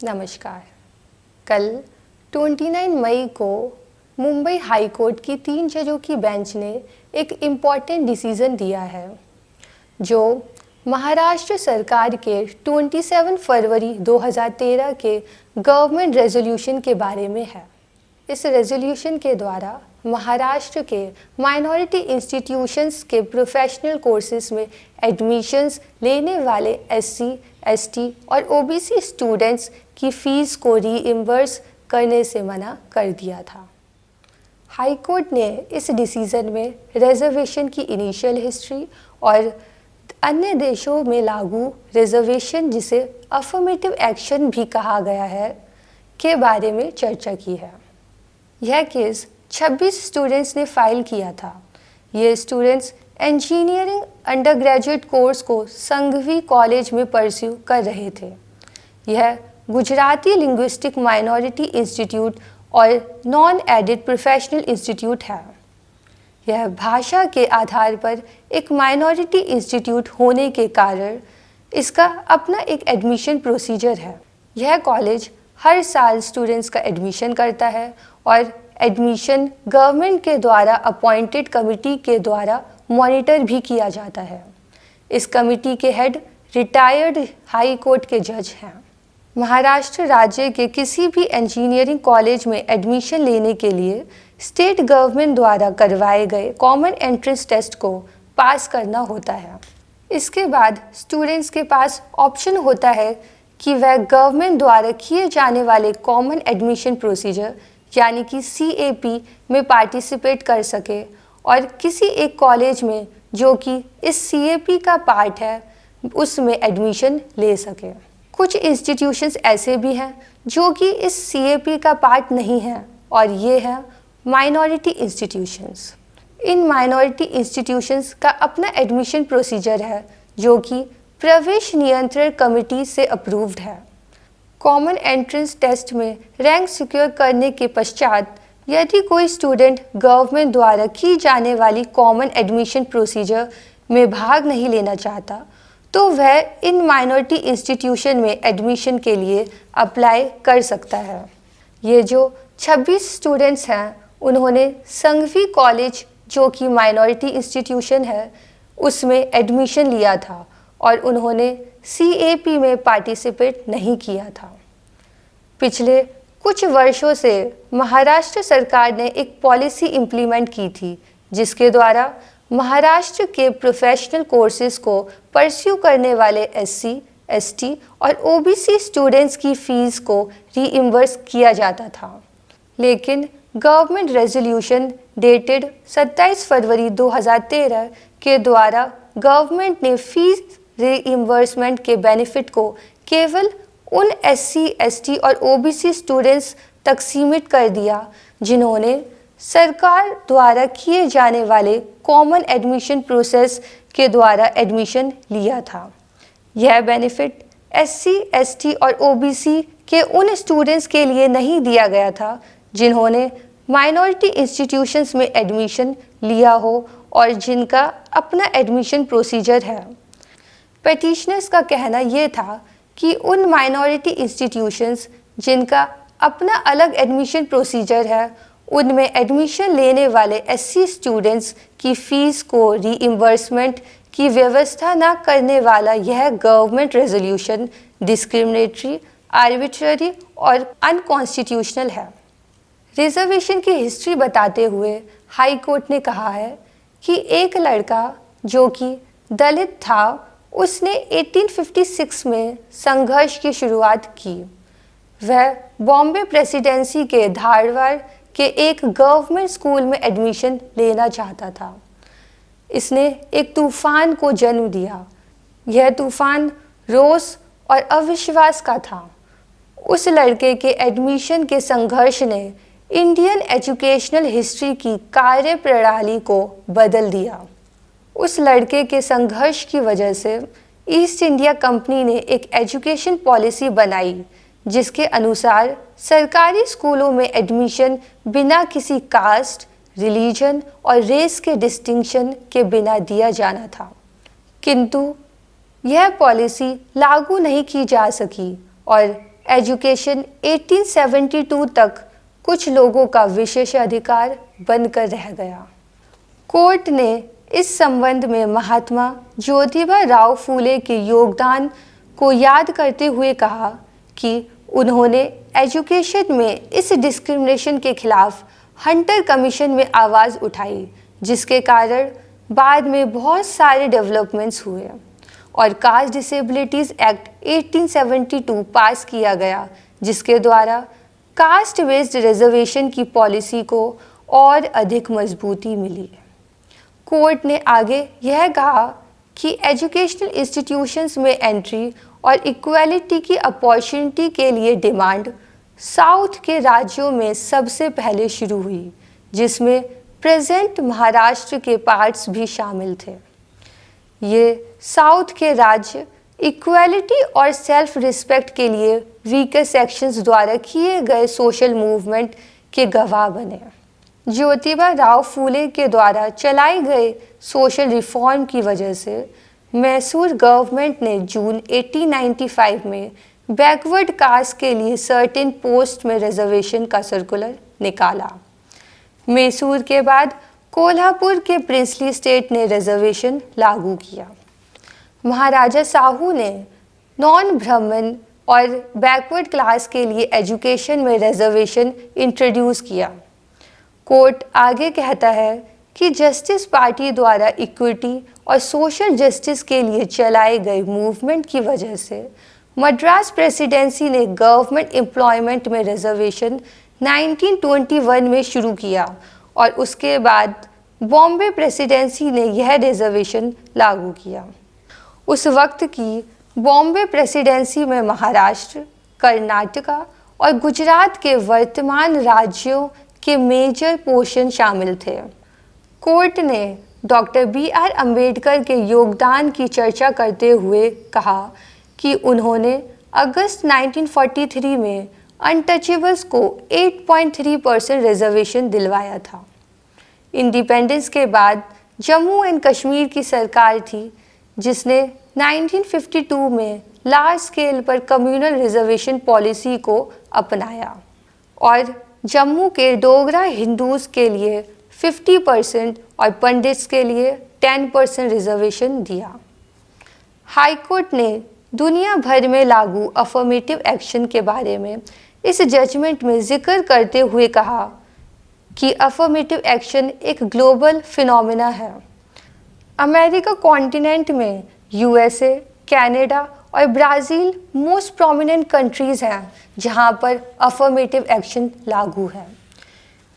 नमस्कार। कल 29 मई को मुंबई हाई कोर्ट की 3 जजों की बेंच ने एक इम्पॉर्टेंट डिसीज़न दिया है जो महाराष्ट्र सरकार के 27 फरवरी 2013 के गवर्नमेंट रेजोल्यूशन के बारे में है। इस रेजोल्यूशन के द्वारा महाराष्ट्र के माइनॉरिटी इंस्टीट्यूशंस के प्रोफेशनल कोर्सेज में एडमिशन्स लेने वाले एससी, एसटी और ओबीसी स्टूडेंट्स की फ़ीस को रीइम्बर्स करने से मना कर दिया था। हाई कोर्ट ने इस डिसीज़न में रिजर्वेशन की इनिशियल हिस्ट्री और अन्य देशों में लागू रिजर्वेशन, जिसे अफर्मेटिव एक्शन भी कहा गया है, के बारे में चर्चा की है। यह केस 26 स्टूडेंट्स ने फाइल किया था। ये स्टूडेंट्स इंजीनियरिंग अंडरग्रेजुएट कोर्स को संघवी कॉलेज में परस्यू कर रहे थे। यह गुजराती लिंग्विस्टिक माइनॉरिटी इंस्टीट्यूट और नॉन एडेड प्रोफेशनल इंस्टीट्यूट है। यह भाषा के आधार पर एक माइनॉरिटी इंस्टीट्यूट होने के कारण इसका अपना एक एडमिशन प्रोसीजर है। यह कॉलेज हर साल स्टूडेंट्स का एडमिशन करता है और एडमिशन गवर्नमेंट के द्वारा अपॉइंटेड कमेटी के द्वारा मॉनिटर भी किया जाता है। इस कमेटी के हेड रिटायर्ड हाई कोर्ट के जज हैं। महाराष्ट्र राज्य के किसी भी इंजीनियरिंग कॉलेज में एडमिशन लेने के लिए स्टेट गवर्नमेंट द्वारा करवाए गए कॉमन एंट्रेंस टेस्ट को पास करना होता है। इसके बाद स्टूडेंट्स के पास ऑप्शन होता है कि वह गवर्नमेंट द्वारा किए जाने वाले कॉमन एडमिशन प्रोसीजर यानी कि CAP में पार्टिसिपेट कर सके और किसी एक कॉलेज में जो कि इस CAP का पार्ट है उसमें एडमिशन ले सके। कुछ इंस्टीट्यूशंस ऐसे भी हैं जो कि इस CAP का पार्ट नहीं हैं और ये हैं माइनॉरिटी इंस्टीट्यूशंस। इन माइनॉरिटी इंस्टीट्यूशंस का अपना एडमिशन प्रोसीजर है जो कि प्रवेश नियंत्रण कमेटी से अप्रूव्ड है। कॉमन एंट्रेंस टेस्ट में रैंक सिक्योर करने के पश्चात यदि कोई स्टूडेंट गवर्नमेंट द्वारा की जाने वाली कॉमन एडमिशन प्रोसीजर में भाग नहीं लेना चाहता तो वह इन माइनॉरिटी इंस्टीट्यूशन में एडमिशन के लिए अप्लाई कर सकता है। ये जो 26 स्टूडेंट्स हैं उन्होंने संघवी कॉलेज, जो कि माइनॉरिटी इंस्टीट्यूशन है, उसमें एडमिशन लिया था और उन्होंने CAP में पार्टिसिपेट नहीं किया था। पिछले कुछ वर्षों से महाराष्ट्र सरकार ने एक पॉलिसी इम्प्लीमेंट की थी जिसके द्वारा महाराष्ट्र के प्रोफेशनल कोर्सेज को परस्यू करने वाले SC, ST और OBC स्टूडेंट्स की फ़ीस को रीइम्बर्स किया जाता था। लेकिन गवर्नमेंट रेजोल्यूशन डेटेड 27 फरवरी 2013 के द्वारा गवर्नमेंट ने फ़ीस रीइम्बर्समेंट के बेनिफिट को केवल उन SC, ST और OBC स्टूडेंट्स तक सीमित कर दिया जिन्होंने सरकार द्वारा किए जाने वाले कॉमन एडमिशन प्रोसेस के द्वारा एडमिशन लिया था। यह बेनिफिट SC, ST और OBC के उन स्टूडेंट्स के लिए नहीं दिया गया था जिन्होंने माइनॉरिटी इंस्टीट्यूशंस में एडमिशन लिया हो और जिनका अपना एडमिशन प्रोसीजर है। पेटिशनर्स का कहना यह था कि उन माइनॉरिटी इंस्टीट्यूशंस जिनका अपना अलग एडमिशन प्रोसीजर है उनमें एडमिशन लेने वाले SC स्टूडेंट्स की फ़ीस को रीइम्बर्समेंट की व्यवस्था न करने वाला यह गवर्नमेंट रेजोल्यूशन डिस्क्रिमिनेटरी, आर्बिट्ररी और अनकॉन्स्टिट्यूशनल है। रिजर्वेशन की हिस्ट्री बताते हुए हाई कोर्ट ने कहा है कि एक लड़का जो कि दलित था उसने 1856 में संघर्ष की शुरुआत की। वह बॉम्बे प्रेसिडेंसी के धारवाड़ के एक गवर्नमेंट स्कूल में एडमिशन लेना चाहता था। इसने एक तूफान को जन्म दिया। यह तूफान रोष और अविश्वास का था। उस लड़के के एडमिशन के संघर्ष ने इंडियन एजुकेशनल हिस्ट्री की कार्य प्रणाली को बदल दिया। उस लड़के के संघर्ष की वजह से ईस्ट इंडिया कंपनी ने एक एजुकेशन पॉलिसी बनाई जिसके अनुसार सरकारी स्कूलों में एडमिशन बिना किसी कास्ट, रिलीजन और रेस के डिस्टिंक्शन के बिना दिया जाना था। किंतु यह पॉलिसी लागू नहीं की जा सकी और एजुकेशन 1872 तक कुछ लोगों का विशेषाधिकार बनकर रह गया। कोर्ट ने इस संबंध में महात्मा ज्योतिबा राव फूले के योगदान को याद करते हुए कहा कि उन्होंने एजुकेशन में इस डिस्क्रिमिनेशन के खिलाफ हंटर कमीशन में आवाज़ उठाई, जिसके कारण बाद में बहुत सारे डेवलपमेंट्स हुए और कास्ट डिसेबिलिटीज़ एक्ट 1872 पास किया गया, जिसके द्वारा कास्ट बेस्ड रिजर्वेशन की पॉलिसी को और अधिक मजबूती मिली। कोर्ट ने आगे यह कहा कि एजुकेशनल इंस्टीट्यूशंस में एंट्री और इक्वालिटी की अपॉर्चुनिटी के लिए डिमांड साउथ के राज्यों में सबसे पहले शुरू हुई, जिसमें प्रेजेंट महाराष्ट्र के पार्ट्स भी शामिल थे। ये साउथ के राज्य इक्वालिटी और सेल्फ रिस्पेक्ट के लिए वीकर सेक्शंस द्वारा किए गए सोशल मूवमेंट के गवाह बने। ज्योतिबा राव फूले के द्वारा चलाए गए सोशल रिफॉर्म की वजह से मैसूर गवर्नमेंट ने जून 1895 में बैकवर्ड कास्ट के लिए सर्टेन पोस्ट में रिजर्वेशन का सर्कुलर निकाला। मैसूर के बाद कोल्हापुर के प्रिंसली स्टेट ने रिजर्वेशन लागू किया। महाराजा साहू ने नॉन ब्राह्मण और बैकवर्ड क्लास के लिए एजुकेशन में रिजर्वेशन इंट्रोड्यूस किया। कोर्ट आगे कहता है कि जस्टिस पार्टी द्वारा इक्विटी और सोशल जस्टिस के लिए चलाए गए मूवमेंट की वजह से मद्रास प्रेसिडेंसी ने गवर्नमेंट एम्प्लॉयमेंट में रिजर्वेशन 1921 में शुरू किया और उसके बाद बॉम्बे प्रेसिडेंसी ने यह रिजर्वेशन लागू किया। उस वक्त की बॉम्बे प्रेसिडेंसी में महाराष्ट्र, कर्नाटका और गुजरात के वर्तमान राज्यों के मेजर पोर्शन शामिल थे। कोर्ट ने डॉक्टर BR अम्बेडकर के योगदान की चर्चा करते हुए कहा कि उन्होंने अगस्त 1943 में अनटचेबल्स को 8.3% रिजर्वेशन दिलवाया था। इंडिपेंडेंस के बाद जम्मू एंड कश्मीर की सरकार थी जिसने 1952 में लार्ज स्केल पर कम्युनल रिजर्वेशन पॉलिसी को अपनाया और जम्मू के डोगरा हिंदूज के लिए 50% और पंडित्स के लिए 10% रिजर्वेशन दिया। हाई कोर्ट ने दुनिया भर में लागू अफर्मेटिव एक्शन के बारे में इस जजमेंट में जिक्र करते हुए कहा कि अफर्मेटिव एक्शन एक ग्लोबल फिनोमेना है। अमेरिका कॉन्टिनेंट में USA, कनाडा और ब्राज़ील मोस्ट प्रोमिनेंट कंट्रीज़ हैं जहां पर अफर्मेटिव एक्शन लागू है।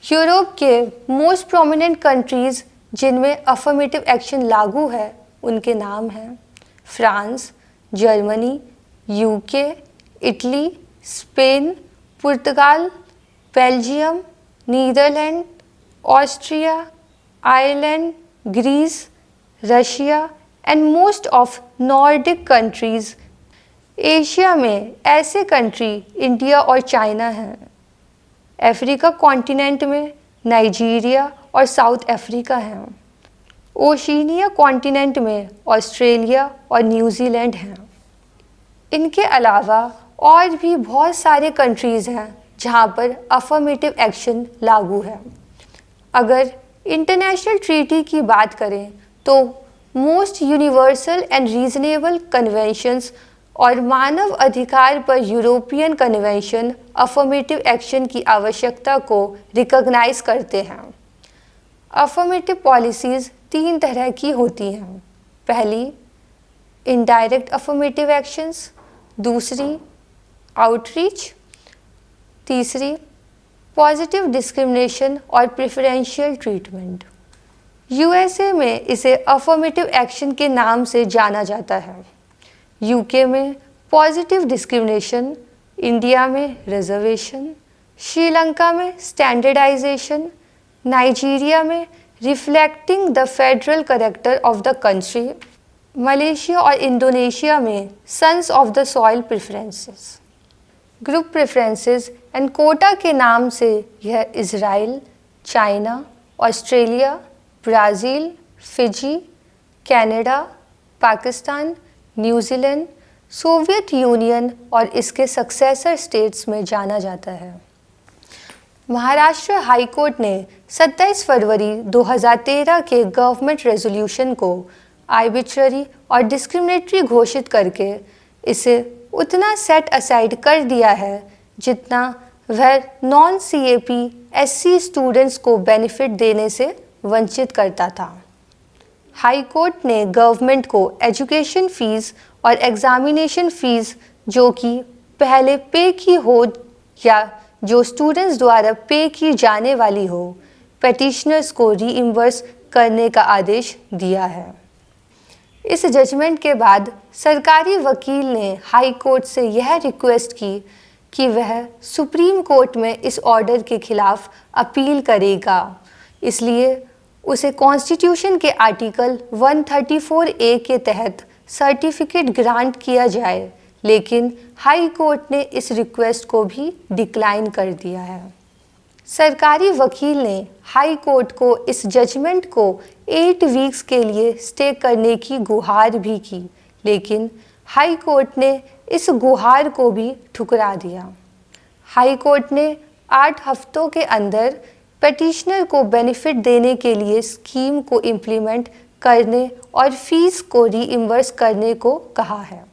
यूरोप के मोस्ट प्रोमिनेंट कंट्रीज़ जिनमें अफर्मेटिव एक्शन लागू है उनके नाम हैं France, Germany, UK, Italy, Spain, पुर्तगाल, Belgium, Netherland, Austria, Ireland, Greece, Russia and most of Nordic countries. Asia में ऐसे कंट्री इंडिया और चाइना हैं। अफ्रीका कॉन्टिनेंट में नाइजीरिया और साउथ अफ्रीका हैं। ओशिनिया कॉन्टिनेंट में ऑस्ट्रेलिया और न्यूजीलैंड हैं। इनके अलावा और भी बहुत सारे कंट्रीज़ हैं जहां पर अफर्मेटिव एक्शन लागू है। अगर इंटरनेशनल ट्रीटी की बात करें तो most universal and reasonable conventions और मानव अधिकार पर यूरोपियन कन्वेंशन अफर्मेटिव एक्शन की आवश्यकता को रिकॉग्नाइज करते हैं। अफर्मेटिव पॉलिसीज़ 3 तरह की होती हैं। पहली, इनडायरेक्ट अफर्मेटिव एक्शंस, दूसरी आउटरीच, तीसरी पॉजिटिव डिस्क्रिमिनेशन और प्रेफरेंशियल ट्रीटमेंट। USA में इसे अफर्मेटिव एक्शन के नाम से जाना जाता है, UK में पॉजिटिव डिस्क्रिमिनेशन, इंडिया में रिजर्वेशन, श्रीलंका में स्टैंडर्डाइजेशन, नाइजीरिया में reflecting the federal character of the country, Malaysia और इंडोनेशिया में sons of the soil preferences. Group preferences and quota के नाम से यह Israel, China, Australia, Brazil, Fiji, Canada, Pakistan, New Zealand, Soviet Union और इसके सक्सेसर स्टेट्स में जाना जाता है। महाराष्ट्र हाई कोर्ट ने 27 फरवरी 2013 के गवर्नमेंट रेजोल्यूशन को आर्बिट्ररी और डिस्क्रिमिनेटरी घोषित करके इसे उतना सेट असाइड कर दिया है जितना वह नॉन CAP SC स्टूडेंट्स को बेनिफिट देने से वंचित करता था। हाई कोर्ट ने गवर्नमेंट को एजुकेशन फीस और एग्जामिनेशन फीस जो कि पहले पे की हो या जो स्टूडेंट्स द्वारा पे की जाने वाली हो, पेटिशनर्स को रीइम्बर्स करने का आदेश दिया है। इस जजमेंट के बाद सरकारी वकील ने हाई कोर्ट से यह रिक्वेस्ट की कि वह सुप्रीम कोर्ट में इस ऑर्डर के खिलाफ अपील करेगा, इसलिए उसे कॉन्स्टिट्यूशन के आर्टिकल 134A के तहत सर्टिफिकेट ग्रांट किया जाए, लेकिन हाई कोर्ट ने इस रिक्वेस्ट को भी डिक्लाइन कर दिया है। सरकारी वकील ने हाई कोर्ट को इस जजमेंट को 8 वीक्स के लिए स्टे करने की गुहार भी की, लेकिन हाई कोर्ट ने इस गुहार को भी ठुकरा दिया। हाई कोर्ट ने 8 हफ्तों के अंदर पेटिशनर को बेनिफिट देने के लिए स्कीम को इम्प्लीमेंट करने और फीस को रीइम्बर्स करने को कहा है।